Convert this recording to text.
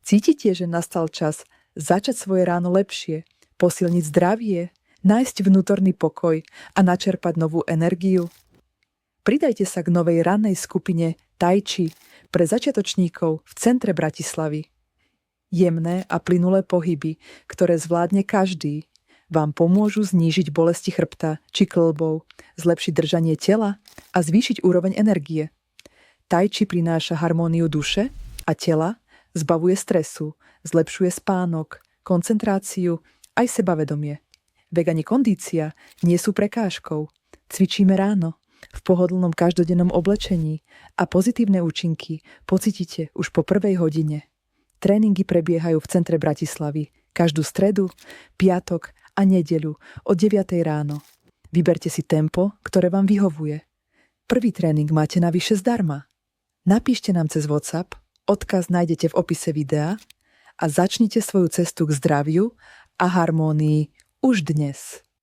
Cítite, že nastal čas začať svoje ráno lepšie, posilniť zdravie, nájsť vnútorný pokoj a načerpať novú energiu? Pridajte sa k novej rannej skupine Tai Chi pre začiatočníkov v centre Bratislavy. Jemné a plynulé pohyby, ktoré zvládne každý, vám pomôžu znížiť bolesti chrbta či kĺbov, zlepšiť držanie tela a zvýšiť úroveň energie. Tai Chi prináša harmóniu duše a tela, zbavuje stresu, zlepšuje spánok, koncentráciu aj sebavedomie. Vek ani kondícia nie sú prekážkou. Cvičíme ráno, v pohodlnom každodennom oblečení a pozitívne účinky pocítite už po 1. hodine. Tréningy prebiehajú v centre Bratislavy každú stredu, piatok a nedeľu od 9 ráno. Vyberte si tempo, ktoré vám vyhovuje. Prvý tréning máte navyše zdarma. Napíšte nám cez WhatsApp, odkaz nájdete v opise videa a začnite svoju cestu k zdraviu a harmónii už dnes.